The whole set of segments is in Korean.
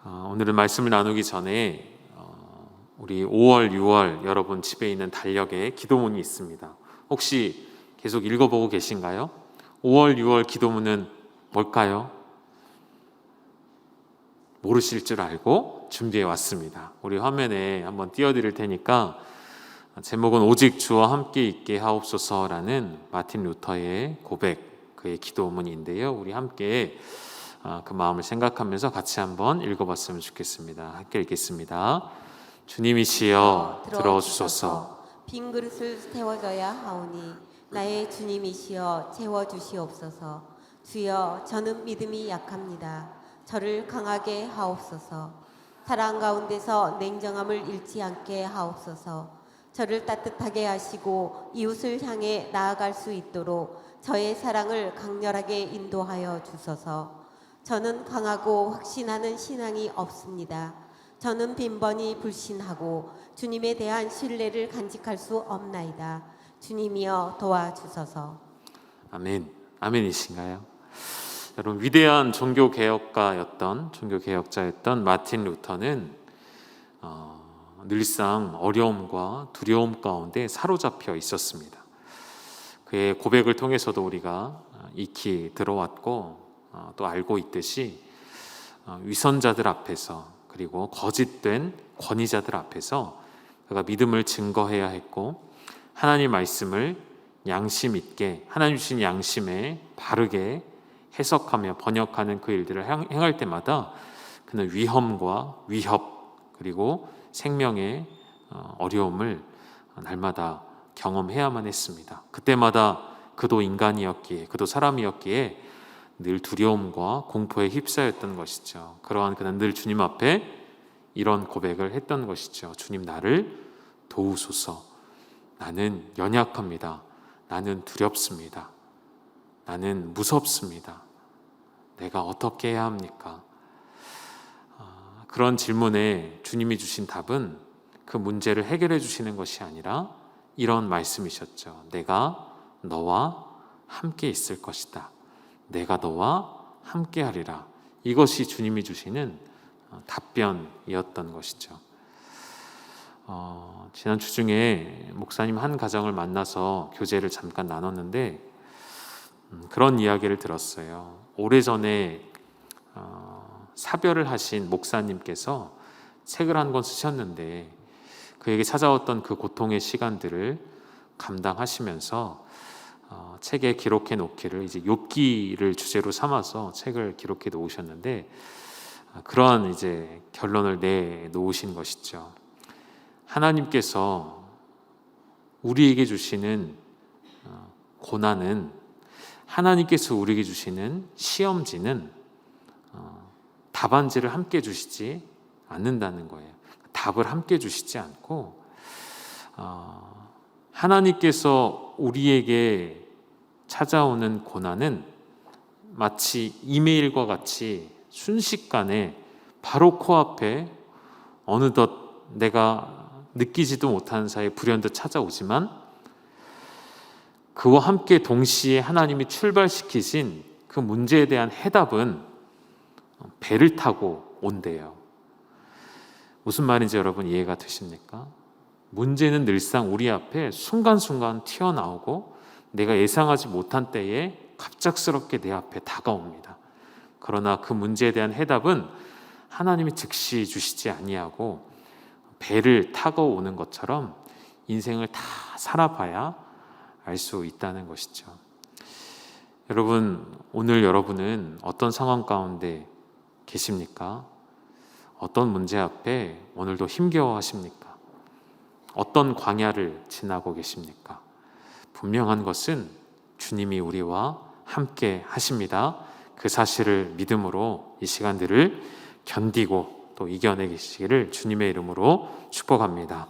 오늘은 말씀을 나누기 전에 우리 5월, 6월 여러분 집에 있는 달력에 기도문이 있습니다. 혹시 계속 읽어보고 계신가요? 5월, 6월 기도문은 뭘까요? 모르실 줄 알고 준비해 왔습니다. 우리 화면에 한번 띄워드릴 테니까 제목은 오직 주와 함께 있게 하옵소서라는 마틴 루터의 고백, 그의 기도문인데요. 우리 함께 그 마음을 생각하면서 같이 한번 읽어봤으면 좋겠습니다. 함께 읽겠습니다. 주님이시여 들어주소서. 빈 그릇을 태워줘야 하오니 나의 주님이시여 채워주시옵소서. 주여 저는 믿음이 약합니다. 저를 강하게 하옵소서. 사랑 가운데서 냉정함을 잃지 않게 하옵소서. 저를 따뜻하게 하시고 이웃을 향해 나아갈 수 있도록 저의 사랑을 강렬하게 인도하여 주소서. 저는 강하고 확신하는 신앙이 없습니다. 저는 빈번히 불신하고 주님에 대한 신뢰를 간직할 수 없나이다. 주님이여 도와주소서. 아멘. 아멘이신가요? 여러분, 위대한 종교개혁자였던 마틴 루터는 늘상 어려움과 두려움 가운데 사로잡혀 있었습니다. 그의 고백을 통해서도 우리가 익히 들어왔고 또 알고 있듯이 위선자들 앞에서, 그리고 거짓된 권위자들 앞에서 그가 믿음을 증거해야 했고, 하나님 말씀을 양심 있게, 하나님 주신 양심에 바르게 해석하며 번역하는 그 일들을 행할 때마다 그는 위험과 위협, 그리고 생명의 어려움을 날마다 경험해야만 했습니다. 그때마다 그도 인간이었기에, 그도 사람이었기에 늘 두려움과 공포에 휩싸였던 것이죠. 그러한 그는 늘 주님 앞에 이런 고백을 했던 것이죠. 주님, 나를 도우소서. 나는 연약합니다. 나는 두렵습니다. 나는 무섭습니다. 내가 어떻게 해야 합니까? 그런 질문에 주님이 주신 답은 그 문제를 해결해 주시는 것이 아니라 이런 말씀이셨죠. 내가 너와 함께 있을 것이다. 내가 너와 함께 하리라. 이것이 주님이 주시는 답변이었던 것이죠. 지난 주 중에 목사님 한 가정을 만나서 교제를 잠깐 나눴는데 그런 이야기를 들었어요. 오래전에 사별을 하신 목사님께서 책을 한 권 쓰셨는데 그에게 찾아왔던 그 고통의 시간들을 감당하시면서 책에 기록해 놓기를 이제 욥기를 주제로 삼아서 책을 기록해 놓으셨는데 그러한 이제 결론을 내 놓으신 것이죠. 하나님께서 우리에게 주시는 고난은, 하나님께서 우리에게 주시는 시험지는 답안지를 함께 주시지 않는다는 거예요. 답을 함께 주시지 않고 하나님께서 우리에게 찾아오는 고난은 마치 이메일과 같이 순식간에 바로 코앞에 어느덧 내가 느끼지도 못하는 사이에 불현듯 찾아오지만 그와 함께 동시에 하나님이 출발시키신 그 문제에 대한 해답은 배를 타고 온대요. 무슨 말인지 여러분 이해가 되십니까? 문제는 늘상 우리 앞에 순간순간 튀어나오고 내가 예상하지 못한 때에 갑작스럽게 내 앞에 다가옵니다. 그러나 그 문제에 대한 해답은 하나님이 즉시 주시지 아니하고 배를 타고 오는 것처럼 인생을 다 살아봐야 알 수 있다는 것이죠. 여러분, 오늘 여러분은 어떤 상황 가운데 계십니까? 어떤 문제 앞에 오늘도 힘겨워하십니까? 어떤 광야를 지나고 계십니까? 분명한 것은 주님이 우리와 함께 하십니다. 그 사실을 믿음으로 이 시간들을 견디고 또 이겨내시기를 주님의 이름으로 축복합니다.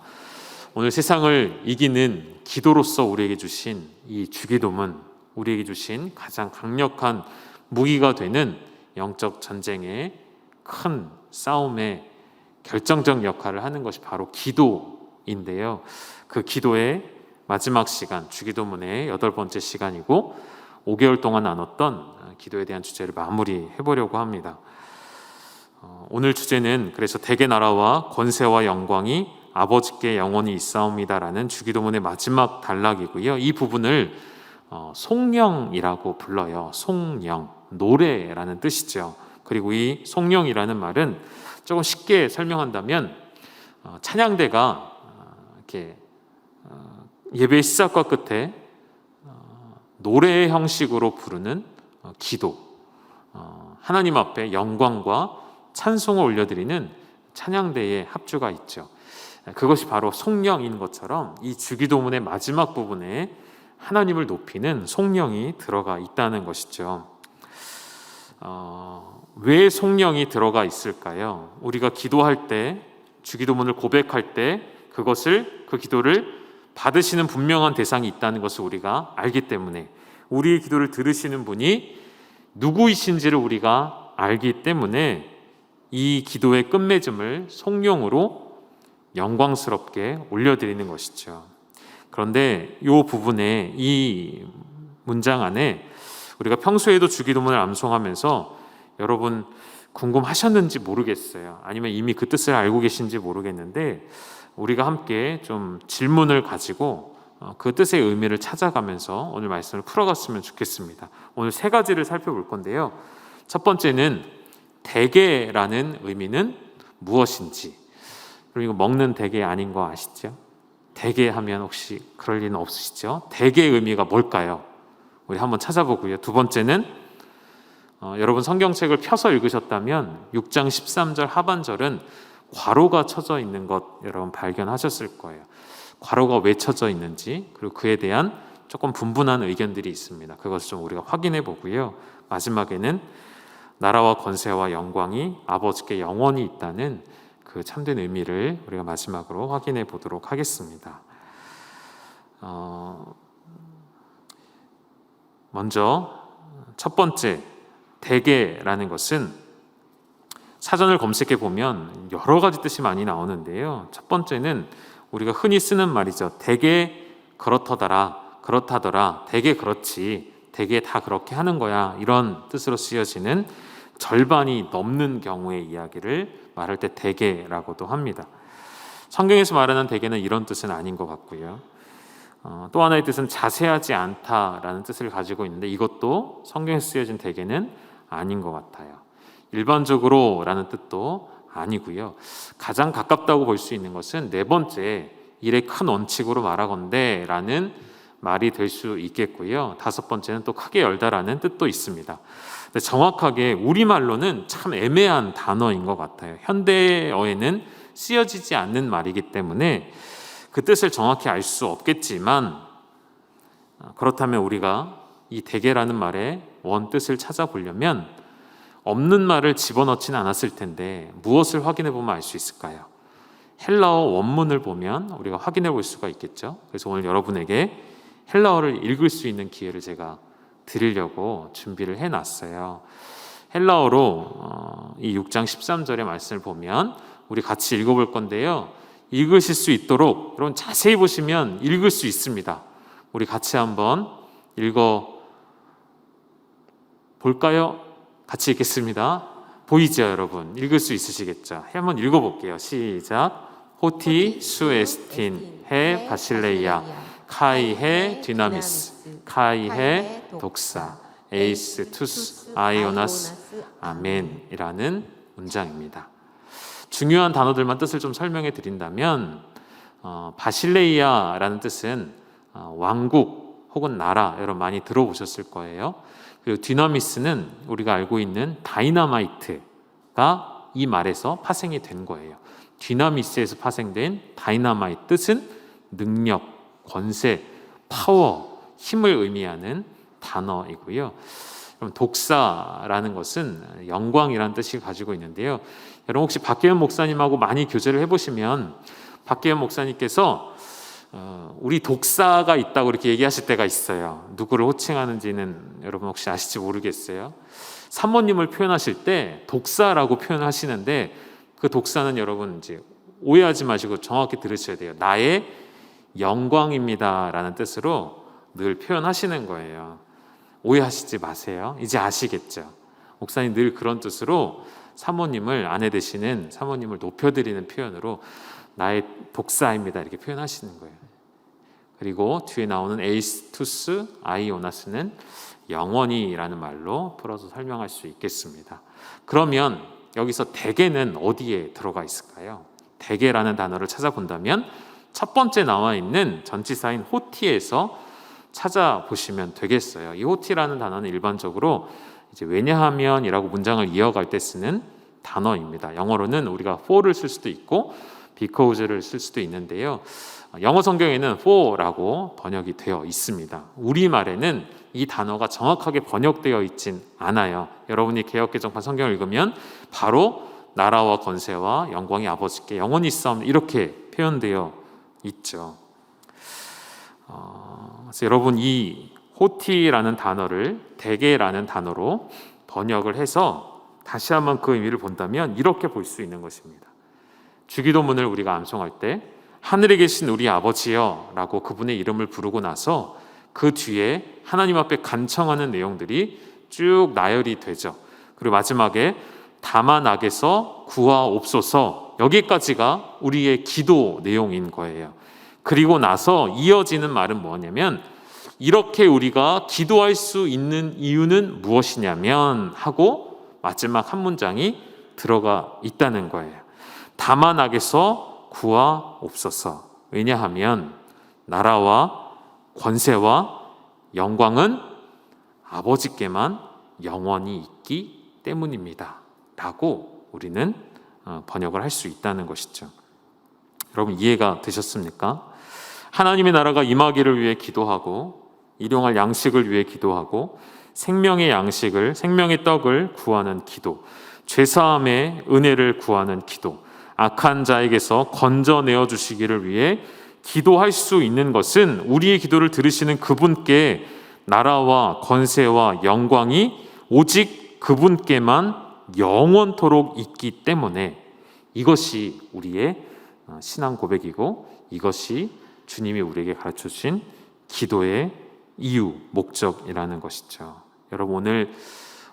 오늘 세상을 이기는 기도로서 우리에게 주신 이 주기도문, 우리에게 주신 가장 강력한 무기가 되는 영적 전쟁의 큰 싸움의 결정적 역할을 하는 것이 바로 기도인데요. 그 기도의 마지막 시간, 주기도문의 8번째 시간이고 5개월 동안 나눴던 기도에 대한 주제를 마무리해 보려고 합니다. 오늘 주제는 그래서 대개 나라와 권세와 영광이 아버지께 영원히 있사옵니다라는 주기도문의 마지막 단락이고요. 이 부분을 송령이라고 불러요. 송령, 노래라는 뜻이죠. 그리고 이 송령이라는 말은 조금 쉽게 설명한다면 찬양대가 이렇게 예배 시작과 끝에 노래 형식으로 부르는 기도, 하나님 앞에 영광과 찬송을 올려드리는 찬양대의 합주가 있죠. 그것이 바로 송령인 것처럼 이 주기도문의 마지막 부분에 하나님을 높이는 송령이 들어가 있다는 것이죠. 왜 송령이 들어가 있을까요? 우리가 기도할 때, 주기도문을 고백할 때 그 기도를 받으시는 분명한 대상이 있다는 것을 우리가 알기 때문에, 우리의 기도를 들으시는 분이 누구이신지를 우리가 알기 때문에 이 기도의 끝맺음을 송령으로 영광스럽게 올려드리는 것이죠. 그런데 이 부분에, 이 문장 안에 우리가 평소에도 주기도문을 암송하면서 여러분 궁금하셨는지 모르겠어요. 아니면 이미 그 뜻을 알고 계신지 모르겠는데, 우리가 함께 좀 질문을 가지고 그 뜻의 의미를 찾아가면서 오늘 말씀을 풀어갔으면 좋겠습니다. 오늘 세 가지를 살펴볼 건데요. 첫 번째는 대게라는 의미는 무엇인지. 그리고 이거 먹는 대게 아닌 거 아시죠? 대게 하면 혹시 그럴 리는 없으시죠? 대게의 의미가 뭘까요? 우리 한번 찾아보고요. 두 번째는 여러분 성경책을 펴서 읽으셨다면 6장 13절 하반절은 괄호가 쳐져 있는 것 여러분 발견하셨을 거예요. 괄호가 왜 쳐져 있는지, 그리고 그에 대한 조금 분분한 의견들이 있습니다. 그것을 좀 우리가 확인해 보고요. 마지막에는 나라와 권세와 영광이 아버지께 영원히 있다는 그 참된 의미를 우리가 마지막으로 확인해 보도록 하겠습니다. 먼저 첫 번째, 대개라는 것은 사전을 검색해 보면 여러 가지 뜻이 많이 나오는데요. 첫 번째는 우리가 흔히 쓰는 말이죠. 대개 그렇다더라, 대개 그렇지, 대개 다 그렇게 하는 거야, 이런 뜻으로 쓰여지는 절반이 넘는 경우의 이야기를 말할 때 대개라고도 합니다. 성경에서 말하는 대개는 이런 뜻은 아닌 것 같고요. 또 하나의 뜻은 자세하지 않다라는 뜻을 가지고 있는데, 이것도 성경에서 쓰여진 대개는 아닌 것 같아요. 일반적으로 라는 뜻도 아니고요. 가장 가깝다고 볼 수 있는 것은 네 번째, 일의 큰 원칙으로 말하건대 라는 말이 될 수 있겠고요. 다섯 번째는 또 크게 열다라는 뜻도 있습니다. 근데 정확하게 우리말로는 참 애매한 단어인 것 같아요. 현대어에는 쓰여지지 않는 말이기 때문에 그 뜻을 정확히 알 수 없겠지만, 그렇다면 우리가 이 대개라는 말의 원뜻을 찾아보려면 없는 말을 집어넣지는 않았을 텐데 무엇을 확인해 보면 알 수 있을까요? 헬라어 원문을 보면 우리가 확인해 볼 수가 있겠죠. 그래서 오늘 여러분에게 헬라어를 읽을 수 있는 기회를 제가 드리려고 준비를 해놨어요. 헬라어로 이 6장 13절의 말씀을 보면 우리 같이 읽어볼 건데요. 읽으실 수 있도록 여러분 자세히 보시면 읽을 수 있습니다. 우리 같이 한번 읽어 볼까요? 같이 읽겠습니다. 보이죠, 여러분? 읽을 수 있으시겠죠? 한번 읽어볼게요. 시작. 호티 수에스틴 해 바실레이아 카이 해 디나미스 카이 해 독사 에이스 투스 아이오나스 아멘이라는 문장입니다. 중요한 단어들만 뜻을 좀 설명해 드린다면, 바실레이아라는 뜻은 왕국 혹은 나라, 여러분 많이 들어보셨을 거예요. 그리고 디나미스는 우리가 알고 있는 다이너마이트가 이 말에서 파생이 된 거예요. 디나미스에서 파생된 다이너마이트 뜻은 능력, 권세, 파워, 힘을 의미하는 단어이고요. 그럼 독사라는 것은 영광이라는 뜻을 가지고 있는데요. 여러분 혹시 박계현 목사님하고 많이 교제를 해보시면 박계현 목사님께서 우리 독사가 있다고 이렇게 얘기하실 때가 있어요. 누구를 호칭하는지는 여러분 혹시 아실지 모르겠어요. 사모님을 표현하실 때 독사라고 표현하시는데, 그 독사는 여러분 이제 오해하지 마시고 정확히 들으셔야 돼요. 나의 영광입니다라는 뜻으로 늘 표현하시는 거예요. 오해하시지 마세요. 이제 아시겠죠? 목사님 늘 그런 뜻으로 사모님을, 아내 되시는 사모님을 높여드리는 표현으로 나의 독사입니다 이렇게 표현하시는 거예요. 그리고 뒤에 나오는 에이스투스 아이오나스는 영원히라는 말로 풀어서 설명할 수 있겠습니다. 그러면 여기서 대개는 어디에 들어가 있을까요? 대개라는 단어를 찾아본다면 첫 번째 나와 있는 전치사인 호티에서 찾아보시면 되겠어요. 이 호티라는 단어는 일반적으로 이제 왜냐하면이라고 문장을 이어갈 때 쓰는 단어입니다. 영어로는 우리가 for를 쓸 수도 있고 because를 쓸 수도 있는데요. 영어 성경에는 for라고 번역이 되어 있습니다. 우리말에는 이 단어가 정확하게 번역되어 있진 않아요. 여러분이 개역개정판 성경을 읽으면 바로 나라와 권세와 영광이 아버지께 영원히 있사옵니다 이렇게 표현되어 있죠. 그래서 여러분 이 호티라는 단어를 대개라는 단어로 번역을 해서 다시 한번 그 의미를 본다면 이렇게 볼 수 있는 것입니다. 주기도문을 우리가 암송할 때 하늘에 계신 우리 아버지여 라고 그분의 이름을 부르고 나서 그 뒤에 하나님 앞에 간청하는 내용들이 쭉 나열이 되죠. 그리고 마지막에 다만 악에서 구하옵소서 여기까지가 우리의 기도 내용인 거예요. 그리고 나서 이어지는 말은 뭐냐면 이렇게 우리가 기도할 수 있는 이유는 무엇이냐면 하고 마지막 한 문장이 들어가 있다는 거예요. 다만 악에서 구하옵소서. 왜냐하면 나라와 권세와 영광은 아버지께만 영원히 있기 때문입니다 라고 우리는 번역을 할 수 있다는 것이죠. 여러분 이해가 되셨습니까? 하나님의 나라가 임하기를 위해 기도하고 일용할 양식을 위해 기도하고 생명의 양식을, 생명의 떡을 구하는 기도, 죄사함의 은혜를 구하는 기도, 악한 자에게서 건져내어 주시기를 위해 기도할 수 있는 것은 우리의 기도를 들으시는 그분께 나라와 권세와 영광이 오직 그분께만 영원토록 있기 때문에 이것이 우리의 신앙 고백이고 이것이 주님이 우리에게 가르쳐 주신 기도의 이유, 목적이라는 것이죠. 여러분 오늘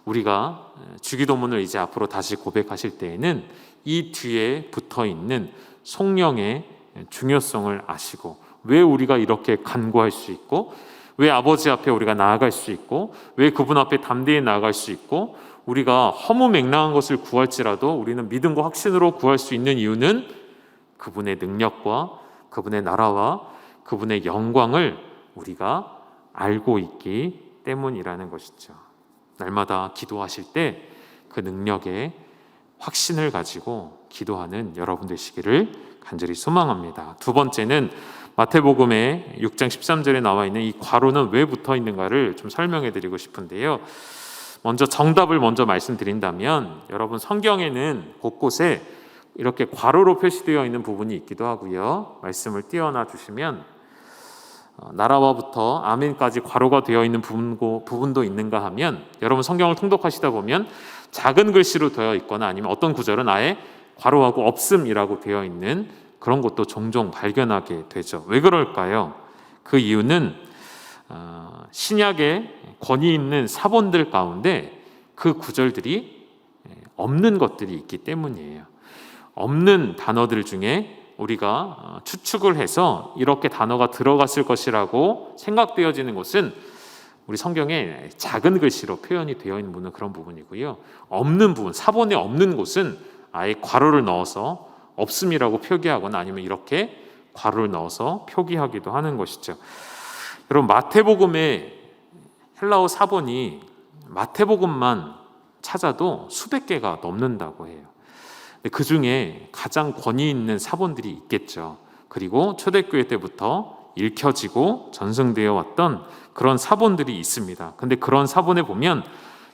우리가 주기도문을 이제 앞으로 다시 고백하실 때에는 이 뒤에 붙어있는 성령의 중요성을 아시고 왜 우리가 이렇게 간구할 수 있고 왜 아버지 앞에 우리가 나아갈 수 있고 왜 그분 앞에 담대히 나아갈 수 있고 우리가 허무맹랑한 것을 구할지라도 우리는 믿음과 확신으로 구할 수 있는 이유는 그분의 능력과 그분의 나라와 그분의 영광을 우리가 알고 있기 때문이라는 것이죠. 날마다 기도하실 때 그 능력에 확신을 가지고 기도하는 여러분 되시기를 간절히 소망합니다. 두 번째는 마태복음의 6장 13절에 나와 있는 이 괄호는 왜 붙어 있는가를 좀 설명해 드리고 싶은데요. 먼저 정답을 먼저 말씀드린다면 여러분 성경에는 곳곳에 이렇게 괄호로 표시되어 있는 부분이 있기도 하고요. 말씀을 띄어놔 주시면 나라와부터 아멘까지 괄호가 되어 있는 부분도 있는가 하면 여러분 성경을 통독하시다 보면 작은 글씨로 되어 있거나 아니면 어떤 구절은 아예 괄호하고 없음이라고 되어 있는 그런 것도 종종 발견하게 되죠. 왜 그럴까요? 그 이유는 신약의 권위 있는 사본들 가운데 그 구절들이 없는 것들이 있기 때문이에요. 없는 단어들 중에 우리가 추측을 해서 이렇게 단어가 들어갔을 것이라고 생각되어지는 것은 우리 성경에 작은 글씨로 표현이 되어 있는 그런 부분이고요. 없는 부분, 사본에 없는 곳은 아예 괄호를 넣어서 없음이라고 표기하거나 아니면 이렇게 괄호를 넣어서 표기하기도 하는 것이죠. 여러분 마태복음의 헬라어 사본이 마태복음만 찾아도 수백 개가 넘는다고 해요. 그 중에 가장 권위 있는 사본들이 있겠죠. 그리고 초대교회 때부터 읽혀지고 전승되어 왔던 그런 사본들이 있습니다. 근데 그런 사본에 보면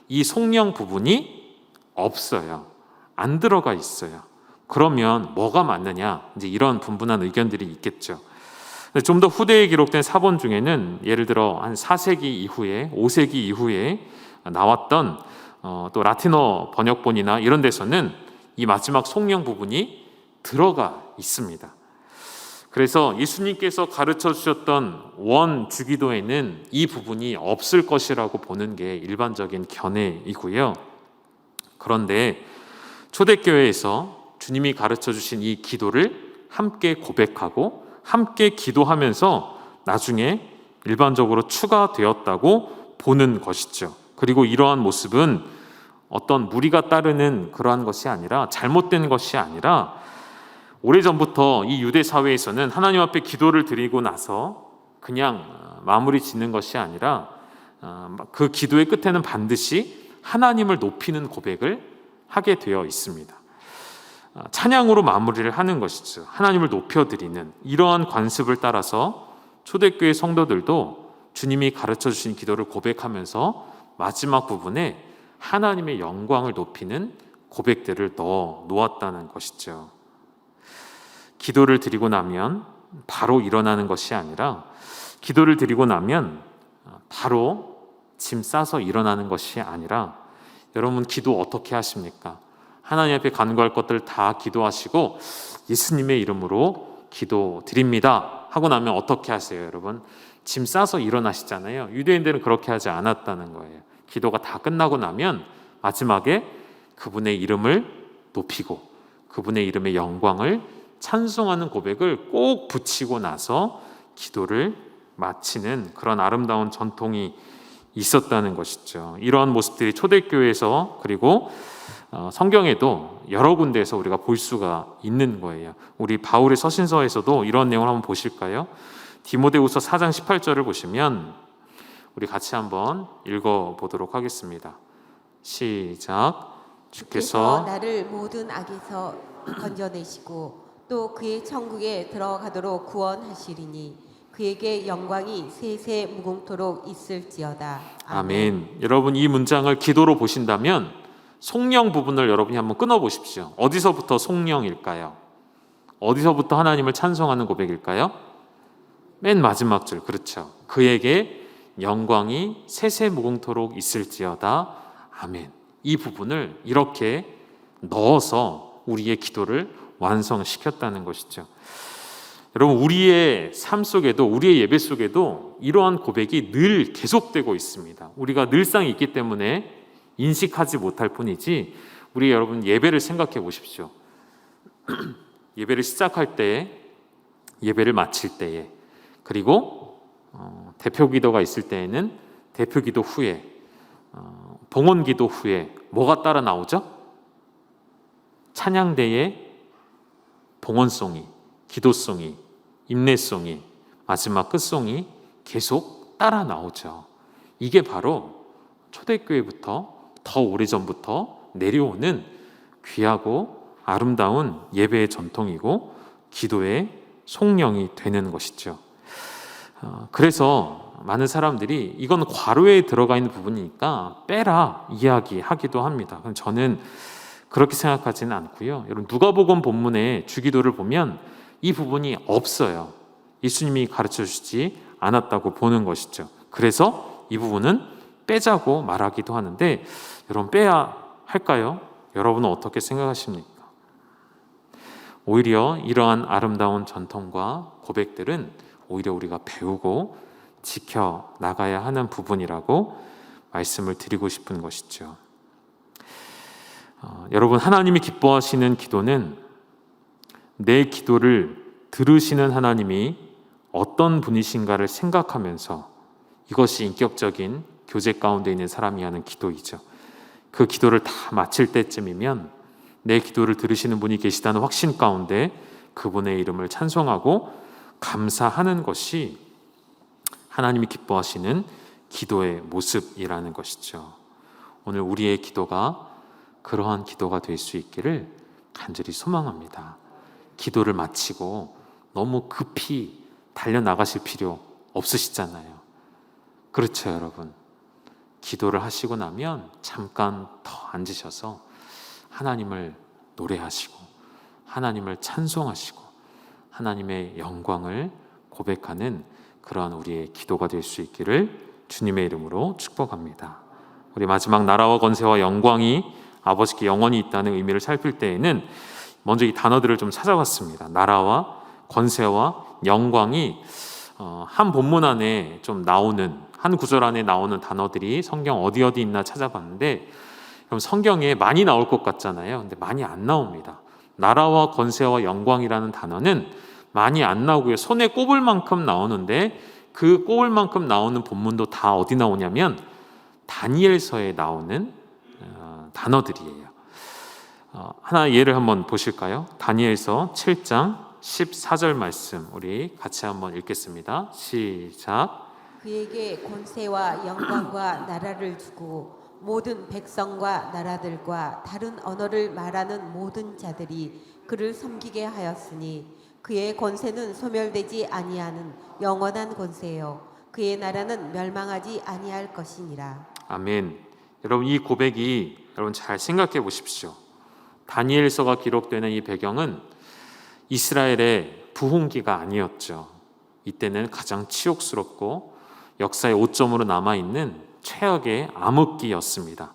이 속령 부분이 없어요. 안 들어가 있어요. 그러면 뭐가 맞느냐? 이제 이런 분분한 의견들이 있겠죠. 좀 더 후대에 기록된 사본 중에는 예를 들어 한 4세기 이후에 5세기 이후에 나왔던 또 라틴어 번역본이나 이런 데서는 이 마지막 속령 부분이 들어가 있습니다. 그래서 예수님께서 가르쳐 주셨던 원 주기도에는 이 부분이 없을 것이라고 보는 게 일반적인 견해이고요. 그런데 초대교회에서 주님이 가르쳐 주신 이 기도를 함께 고백하고 함께 기도하면서 나중에 일반적으로 추가되었다고 보는 것이죠. 그리고 이러한 모습은 어떤 무리가 따르는 그러한 것이 아니라, 잘못된 것이 아니라, 오래전부터 이 유대 사회에서는 하나님 앞에 기도를 드리고 나서 그냥 마무리 짓는 것이 아니라 그 기도의 끝에는 반드시 하나님을 높이는 고백을 하게 되어 있습니다. 찬양으로 마무리를 하는 것이죠. 하나님을 높여드리는 이러한 관습을 따라서 초대교회 성도들도 주님이 가르쳐 주신 기도를 고백하면서 마지막 부분에 하나님의 영광을 높이는 고백들을 넣어 놓았다는 것이죠. 기도를 드리고 나면 바로 일어나는 것이 아니라, 기도를 드리고 나면 바로 짐 싸서 일어나는 것이 아니라, 여러분 기도 어떻게 하십니까? 하나님 앞에 간구할 것들 다 기도하시고 예수님의 이름으로 기도 드립니다 하고 나면 어떻게 하세요, 여러분? 짐 싸서 일어나시잖아요. 유대인들은 그렇게 하지 않았다는 거예요. 기도가 다 끝나고 나면 마지막에 그분의 이름을 높이고 그분의 이름의 영광을 찬송하는 고백을 꼭 붙이고 나서 기도를 마치는 그런 아름다운 전통이 있었다는 것이죠. 이러한 모습들이 초대교회에서 그리고 성경에도 여러 군데에서 우리가 볼 수가 있는 거예요. 우리 바울의 서신서에서도 이런 내용을 한번 보실까요? 디모데후서 4장 18절을 보시면 우리 같이 한번 읽어보도록 하겠습니다. 시작. 주께서 나를 모든 악에서 건져내시고 또 그의 천국에 들어가도록 구원하시리니 그에게 영광이 세세 무궁토록 있을지어다. 아멘. 여러분 이 문장을 기도로 보신다면 속령 부분을 여러분이 한번 끊어보십시오. 어디서부터 속령일까요? 어디서부터 하나님을 찬송하는 고백일까요? 맨 마지막 줄, 그렇죠. 그에게 영광이 세세 무궁토록 있을지어다. 아멘. 이 부분을 이렇게 넣어서 우리의 기도를 완성시켰다는 것이죠. 여러분 우리의 삶 속에도, 우리의 예배 속에도 이러한 고백이 늘 계속되고 있습니다. 우리가 늘상 있기 때문에 인식하지 못할 뿐이지, 우리 여러분 예배를 생각해 보십시오. 예배를 시작할 때, 예배를 마칠 때에, 그리고 대표 기도가 있을 때에는 대표 기도 후에, 봉헌 기도 후에 뭐가 따라 나오죠? 찬양대에 봉헌송이, 기도송이, 인내송이, 마지막 끝송이 계속 따라 나오죠. 이게 바로 초대교회부터 더 오래전부터 내려오는 귀하고 아름다운 예배의 전통이고 기도의 속령이 되는 것이죠. 그래서 많은 사람들이 이건 괄호에 들어가 있는 부분이니까 빼라 이야기하기도 합니다. 저는 그렇게 생각하지는 않고요. 여러분 누가복음 본문의 주기도를 보면 이 부분이 없어요. 예수님이 가르쳐 주시지 않았다고 보는 것이죠. 그래서 이 부분은 빼자고 말하기도 하는데, 여러분 빼야 할까요? 여러분은 어떻게 생각하십니까? 오히려 이러한 아름다운 전통과 고백들은 오히려 우리가 배우고 지켜 나가야 하는 부분이라고 말씀을 드리고 싶은 것이죠. 여러분 하나님이 기뻐하시는 기도는 내 기도를 들으시는 하나님이 어떤 분이신가를 생각하면서 이것이 인격적인 교제 가운데 있는 사람이 하는 기도이죠. 그 기도를 다 마칠 때쯤이면 내 기도를 들으시는 분이 계시다는 확신 가운데 그분의 이름을 찬송하고 감사하는 것이 하나님이 기뻐하시는 기도의 모습이라는 것이죠. 오늘 우리의 기도가 그러한 기도가 될 수 있기를 간절히 소망합니다. 기도를 마치고 너무 급히 달려나가실 필요 없으시잖아요. 그렇죠, 여러분. 기도를 하시고 나면 잠깐 더 앉으셔서 하나님을 노래하시고 하나님을 찬송하시고 하나님의 영광을 고백하는 그러한 우리의 기도가 될 수 있기를 주님의 이름으로 축복합니다. 우리 마지막 나라와 권세와 영광이 아버지께 영원히 있다는 의미를 살필 때에는 먼저 이 단어들을 좀 찾아봤습니다. 나라와 권세와 영광이 한 본문 안에 좀 나오는, 한 구절 안에 나오는 단어들이 성경 어디 있나 찾아봤는데, 그럼 성경에 많이 나올 것 같잖아요. 근데 많이 안 나옵니다. 나라와 권세와 영광이라는 단어는 많이 안 나오고요. 손에 꼽을 만큼 나오는데 그 꼽을 만큼 나오는 본문도 다 어디 나오냐면 다니엘서에 나오는 단어들이에요. 하나 예를 한번 보실까요? 다니엘서 7장 14절 말씀 우리 같이 한번 읽겠습니다. 시작. 그에게 권세와 영광과 나라를 주고 모든 백성과 나라들과 다른 언어를 말하는 모든 자들이 그를 섬기게 하였으니 그의 권세는 소멸되지 아니하는 영원한 권세요 그의 나라는 멸망하지 아니할 것이니라. 아멘. 여러분 이 고백이 여러분 잘 생각해 보십시오. 다니엘서가 기록되는 이 배경은 이스라엘의 부흥기가 아니었죠. 이때는 가장 치욕스럽고 역사의 오점으로 남아있는 최악의 암흑기였습니다.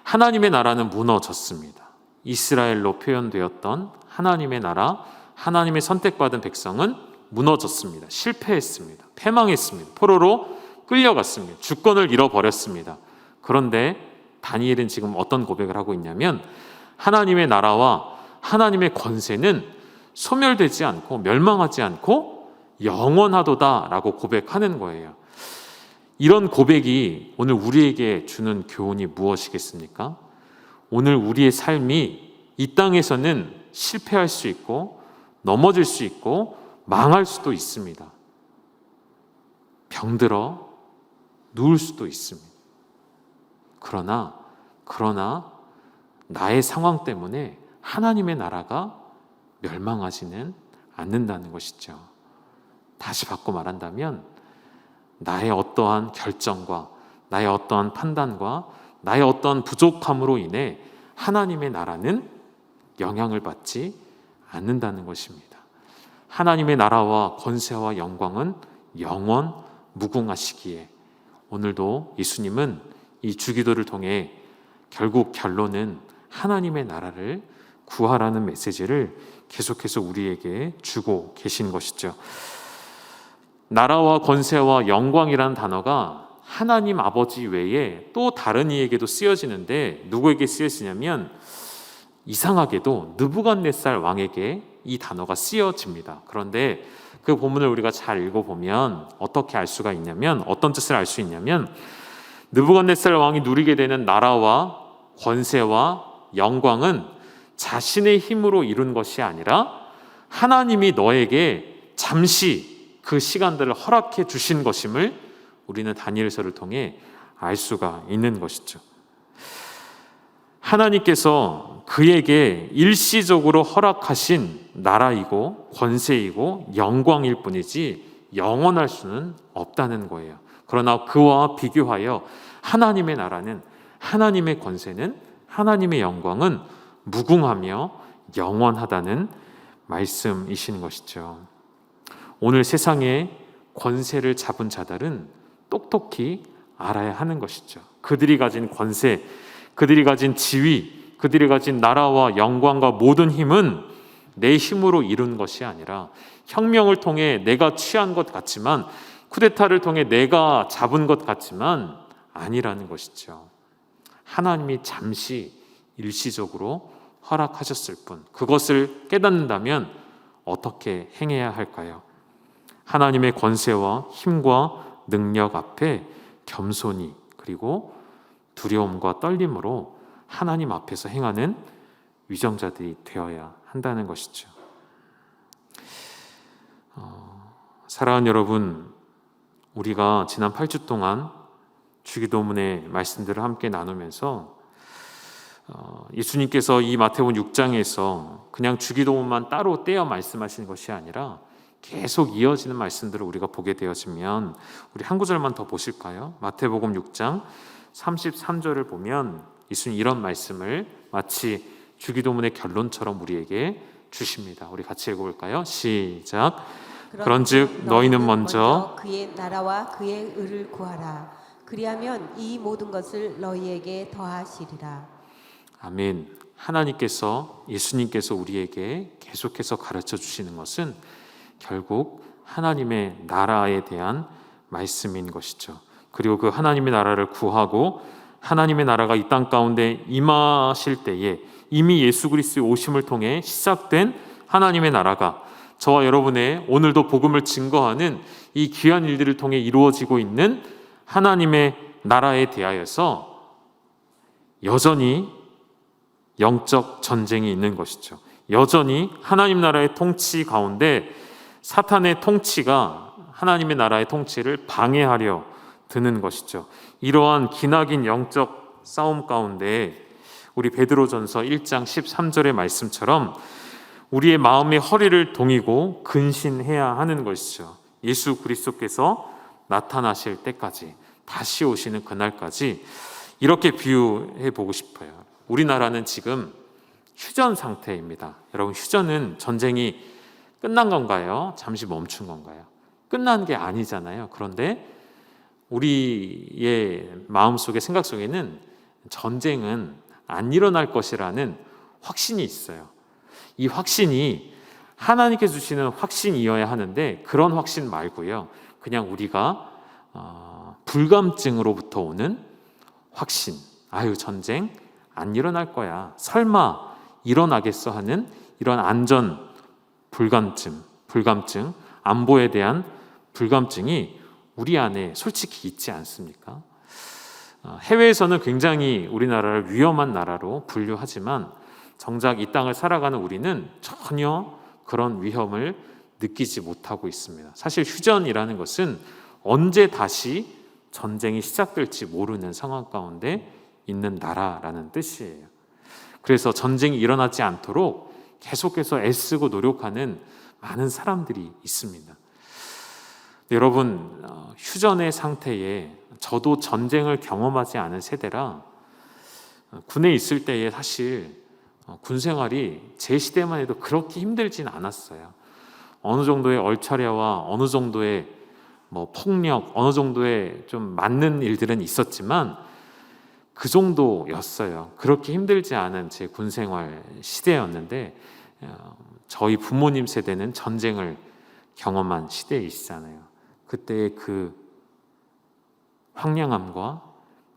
하나님의 나라는 무너졌습니다. 이스라엘로 표현되었던 하나님의 나라, 하나님의 선택받은 백성은 무너졌습니다. 실패했습니다. 패망했습니다. 포로로 끌려갔습니다. 주권을 잃어버렸습니다. 그런데 다니엘은 지금 어떤 고백을 하고 있냐면 하나님의 나라와 하나님의 권세는 소멸되지 않고 멸망하지 않고 영원하도다라고 고백하는 거예요. 이런 고백이 오늘 우리에게 주는 교훈이 무엇이겠습니까? 오늘 우리의 삶이 이 땅에서는 실패할 수 있고 넘어질 수 있고 망할 수도 있습니다. 병들어 누울 수도 있습니다. 그러나 나의 상황 때문에 하나님의 나라가 멸망하지는 않는다는 것이죠. 다시 바꿔 말한다면 나의 어떠한 결정과 나의 어떠한 판단과 나의 어떠한 부족함으로 인해 하나님의 나라는 영향을 받지 않는다는 것입니다. 하나님의 나라와 권세와 영광은 영원 무궁하시기에 오늘도 예수님은 이 주기도를 통해 결국 결론은 하나님의 나라를 구하라는 메시지를 계속해서 우리에게 주고 계신 것이죠. 나라와 권세와 영광이라는 단어가 하나님 아버지 외에 또 다른 이에게도 쓰여지는데 누구에게 쓰여지냐면 이상하게도 느부갓네살 왕에게 이 단어가 쓰여집니다. 그런데 그 본문을 우리가 잘 읽어보면 어떻게 알 수가 있냐면 어떤 뜻을 알 수 있냐면 느부갓네살 왕이 누리게 되는 나라와 권세와 영광은 자신의 힘으로 이룬 것이 아니라 하나님이 너에게 잠시 그 시간들을 허락해 주신 것임을 우리는 다니엘서를 통해 알 수가 있는 것이죠. 하나님께서 그에게 일시적으로 허락하신 나라이고 권세이고 영광일 뿐이지 영원할 수는 없다는 거예요. 그러나 그와 비교하여 하나님의 나라는 하나님의 권세는 하나님의 영광은 무궁하며 영원하다는 말씀이신 것이죠. 오늘 세상에 권세를 잡은 자들은 똑똑히 알아야 하는 것이죠. 그들이 가진 권세, 그들이 가진 지위, 그들이 가진 나라와 영광과 모든 힘은 내 힘으로 이룬 것이 아니라 혁명을 통해 내가 취한 것 같지만 쿠데타를 통해 내가 잡은 것 같지만 아니라는 것이죠. 하나님이 잠시 일시적으로 허락하셨을 뿐 그것을 깨닫는다면 어떻게 행해야 할까요? 하나님의 권세와 힘과 능력 앞에 겸손히 그리고 두려움과 떨림으로 하나님 앞에서 행하는 위정자들이 되어야 한다는 것이죠. 사랑하는 여러분, 우리가 지난 8주 동안 주기도문의 말씀들을 함께 나누면서 예수님께서 이 마태복음 6장에서 그냥 주기도문만 따로 떼어 말씀하시는 것이 아니라 계속 이어지는 말씀들을 우리가 보게 되어지면 우리 한 구절만 더 보실까요? 마태복음 6장 33절을 보면 예수님 이런 말씀을 마치 주기도문의 결론처럼 우리에게 주십니다. 우리 같이 읽어볼까요? 시작. 그런즉 너희는 먼저 그의 나라와 그의 의를 구하라. 그리하면 이 모든 것을 너희에게 더하시리라. 아멘. 하나님께서 예수님께서 우리에게 계속해서 가르쳐 주시는 것은 결국 하나님의 나라에 대한 말씀인 것이죠. 그리고 그 하나님의 나라를 구하고 하나님의 나라가 이 땅 가운데 임하실 때에 이미 예수 그리스도의 오심을 통해 시작된 하나님의 나라가 저와 여러분의 오늘도 복음을 증거하는 이 귀한 일들을 통해 이루어지고 있는 하나님의 나라에 대하여서 여전히 영적 전쟁이 있는 것이죠. 여전히 하나님 나라의 통치 가운데 사탄의 통치가 하나님의 나라의 통치를 방해하려 드는 것이죠. 이러한 기나긴 영적 싸움 가운데 우리 베드로전서 1장 13절의 말씀처럼 우리의 마음의 허리를 동이고 근신해야 하는 것이죠. 예수 그리스도께서 나타나실 때까지, 다시 오시는 그날까지 이렇게 비유해 보고 싶어요. 우리나라는 지금 휴전 상태입니다. 여러분, 휴전은 전쟁이 끝난 건가요? 잠시 멈춘 건가요? 끝난 게 아니잖아요. 그런데 우리의 마음속에, 생각 속에는 전쟁은 안 일어날 것이라는 확신이 있어요. 이 확신이 하나님께서 주시는 확신이어야 하는데 그런 확신 말고요, 그냥 우리가 불감증으로부터 오는 확신, 전쟁 안 일어날 거야, 설마 일어나겠어 하는 이런 안전 불감증, 안보에 대한 불감증이 우리 안에 솔직히 있지 않습니까? 해외에서는 굉장히 우리나라를 위험한 나라로 분류하지만 정작 이 땅을 살아가는 우리는 전혀 그런 위험을 느끼지 못하고 있습니다. 사실 휴전이라는 것은 언제 다시 전쟁이 시작될지 모르는 상황 가운데 있는 나라라는 뜻이에요. 그래서 전쟁이 일어나지 않도록 계속해서 애쓰고 노력하는 많은 사람들이 있습니다. 여러분, 휴전의 상태에 저도 전쟁을 경험하지 않은 세대라 군에 있을 때에 사실 군 생활이 제 시대만 해도 그렇게 힘들진 않았어요. 어느 정도의 얼차려와 어느 정도의 폭력, 어느 정도의 좀 맞는 일들은 있었지만 그 정도였어요. 그렇게 힘들지 않은 제 군 생활 시대였는데 저희 부모님 세대는 전쟁을 경험한 시대이시잖아요. 그때의 그 황량함과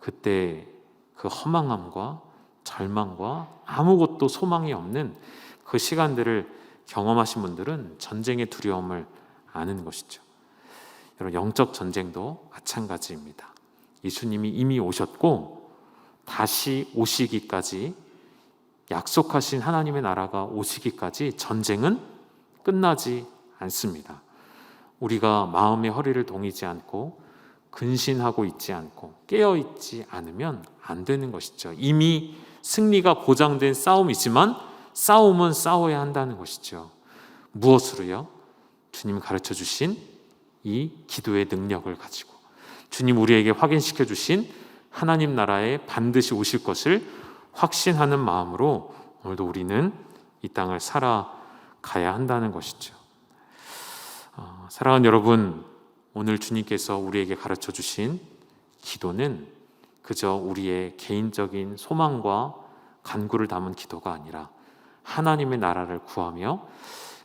그때 그 허망함과 절망과 아무것도 소망이 없는 그 시간들을 경험하신 분들은 전쟁의 두려움을 아는 것이죠. 여러분, 영적 전쟁도 마찬가지입니다. 예수님이 이미 오셨고 다시 오시기까지, 약속하신 하나님의 나라가 오시기까지 전쟁은 끝나지 않습니다. 우리가 마음의 허리를 동이지 않고 근신하고 있지 않고 깨어있지 않으면 안 되는 것이죠. 이미 승리가 보장된 싸움이지만 싸움은 싸워야 한다는 것이죠. 무엇으로요? 주님 가르쳐 주신 이 기도의 능력을 가지고, 주님 우리에게 확인시켜 주신 하나님 나라에 반드시 오실 것을 확신하는 마음으로 오늘도 우리는 이 땅을 살아가야 한다는 것이죠. 사랑하는 여러분, 오늘 주님께서 우리에게 가르쳐 주신 기도는 그저 우리의 개인적인 소망과 간구를 담은 기도가 아니라 하나님의 나라를 구하며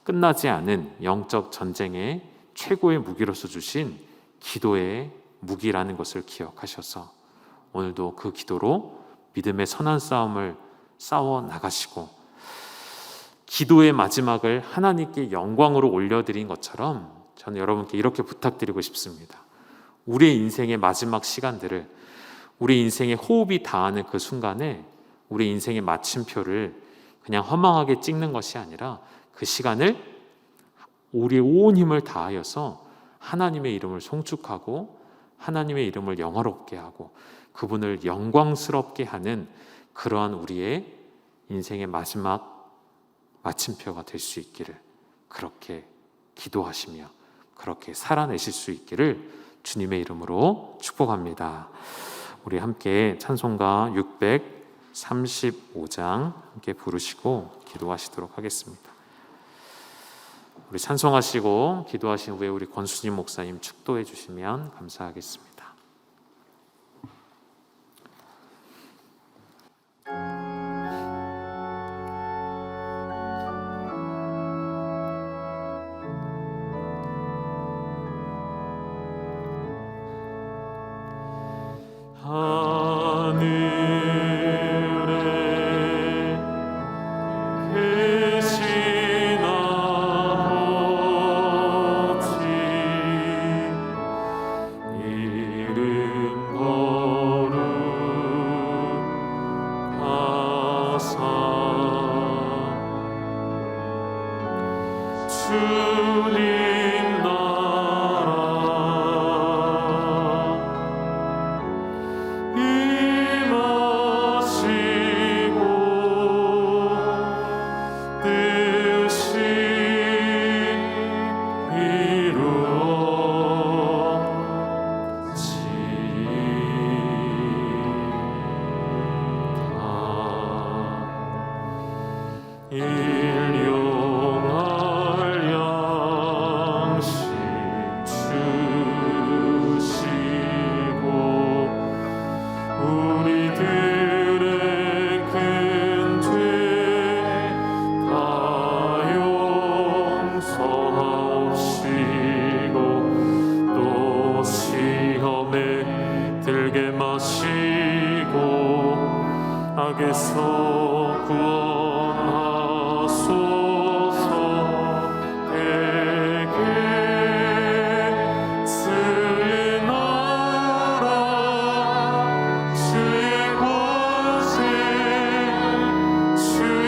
끝나지 않은 영적 전쟁의 최고의 무기로서 주신 기도의 무기라는 것을 기억하셔서 오늘도 그 기도로 믿음의 선한 싸움을 싸워 나가시고, 기도의 마지막을 하나님께 영광으로 올려드린 것처럼 저는 여러분께 이렇게 부탁드리고 싶습니다. 우리의 인생의 마지막 시간들을, 우리 인생의 호흡이 닿는 그 순간에 우리 인생의 마침표를 그냥 허망하게 찍는 것이 아니라 그 시간을 우리의 온 힘을 다하여서 하나님의 이름을 송축하고 하나님의 이름을 영화롭게 하고 그분을 영광스럽게 하는 그러한 우리의 인생의 마지막 마침표가 될 수 있기를, 그렇게 기도하시며 그렇게 살아내실 수 있기를 주님의 이름으로 축복합니다. 우리 함께 찬송가 635장 함께 부르시고 기도하시도록 하겠습니다. 우리 찬송하시고 기도하신 후에 우리 권수진 목사님 축도해 주시면 감사하겠습니다. 하늘 주님 나라 임하시고 뜻이 일용할 양식 주시고 우리들의 큰 죄 다 용서하시고 또 시험에 들게 마시고 악에서 구원하소서. 대개 주의 나라 주의 권세 주의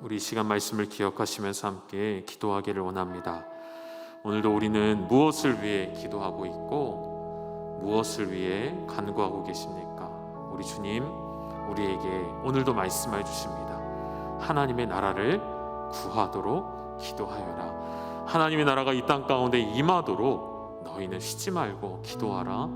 우리 이 시간 말씀을 기억하시면서 함께 기도하기를 원합니다. 오늘도 우리는 무엇을 위해 기도하고 있고 무엇을 위해 간구하고 계십니까? 우리 주님 우리에게 오늘도 말씀해 주십니다. 하나님의 나라를 구하도록 기도하여라. 하나님의 나라가 이 땅 가운데 임하도록 너희는 쉬지 말고 기도하라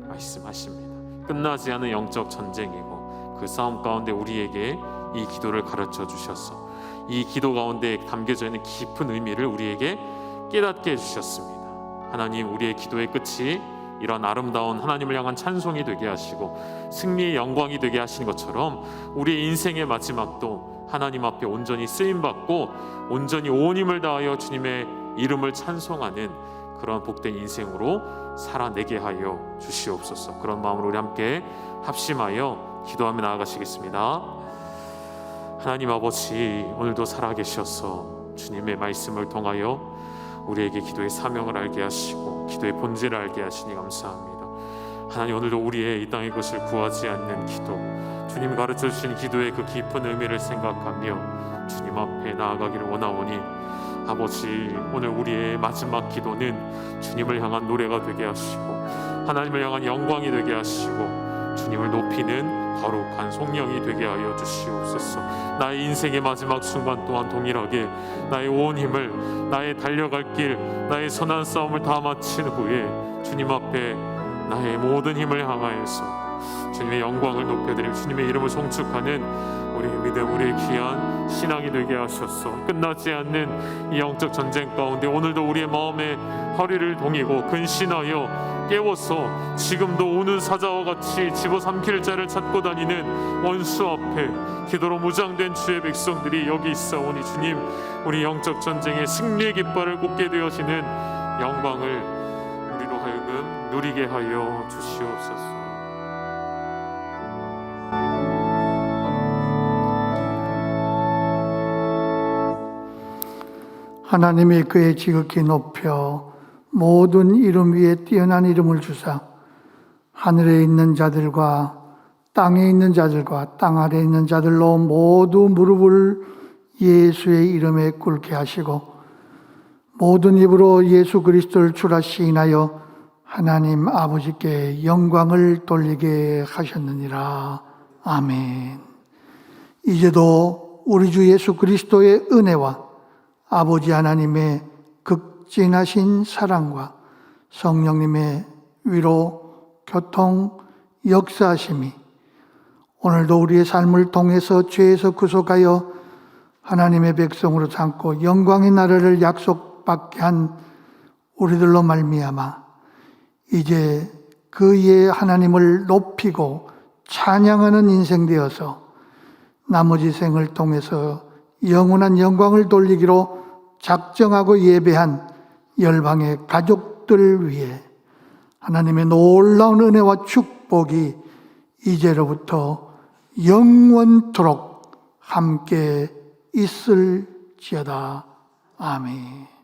말씀하십니다. 끝나지 않은 영적 전쟁이고 그 싸움 가운데 우리에게 이 기도를 가르쳐 주셔서 이 기도 가운데 담겨져 있는 깊은 의미를 우리에게 깨닫게 해주셨습니다. 하나님, 우리의 기도의 끝이 이런 아름다운 하나님을 향한 찬송이 되게 하시고 승리의 영광이 되게 하시는 것처럼 우리의 인생의 마지막도 하나님 앞에 온전히 쓰임받고 온전히 온 힘을 다하여 주님의 이름을 찬송하는 그런 복된 인생으로 살아내게 하여 주시옵소서. 그런 마음으로 우리 함께 합심하여 기도하며 나아가시겠습니다. 하나님 아버지, 오늘도 살아계셔서 주님의 말씀을 통하여 우리에게 기도의 사명을 알게 하시고 기도의 본질을 알게 하시니 감사합니다. 하나님, 오늘도 우리의 이 땅의 것을 구하지 않는 기도, 주님 가르쳐 주신 기도의 그 깊은 의미를 생각하며 주님 앞에 나아가기를 원하오니 아버지, 오늘 우리의 마지막 기도는 주님을 향한 노래가 되게 하시고 하나님을 향한 영광이 되게 하시고 주님을 높이는 거룩한 성령이 되게 하여 주시옵소서. 나의 인생의 마지막 순간 또한 동일하게 나의 온 힘을, 나의 달려갈 길, 나의 선한 싸움을 다 마친 후에 주님 앞에 나의 모든 힘을 향하여서 주님의 영광을 높여드리며 주님의 이름을 송축하는 우리의 믿음, 우리의 귀한 신앙이 되게 하셔서 끝나지 않는 이 영적 전쟁 가운데 오늘도 우리의 마음에 허리를 동이고 근신하여 깨워서 지금도 우는 사자와 같이 집어삼킬 자를 찾고 다니는 원수 앞에 기도로 무장된 주의 백성들이 여기 있사오니 주님, 우리 영적 전쟁의 승리의 깃발을 꽂게 되어지는 영광을 우리로 하여금 누리게 하여 주시옵소서. 하나님이 그의 지극히 높여 모든 이름 위에 뛰어난 이름을 주사 하늘에 있는 자들과 땅에 있는 자들과 땅 아래에 있는 자들로 모두 무릎을 예수의 이름에 꿇게 하시고 모든 입으로 예수 그리스도를 주라 시인하여 하나님 아버지께 영광을 돌리게 하셨느니라. 아멘. 이제도 우리 주 예수 그리스도의 은혜와 아버지 하나님의 극진하신 사랑과 성령님의 위로, 교통, 역사하심이 오늘도 우리의 삶을 통해서 죄에서 구속하여 하나님의 백성으로 삼고 영광의 나라를 약속받게 한 우리들로 말미암아 이제 그의 하나님을 높이고 찬양하는 인생 되어서 나머지 생을 통해서 영원한 영광을 돌리기로 작정하고 예배한 열방의 가족들 위해 하나님의 놀라운 은혜와 축복 축복이 이제로부터 영원토록 함께 있을지어다. 아멘.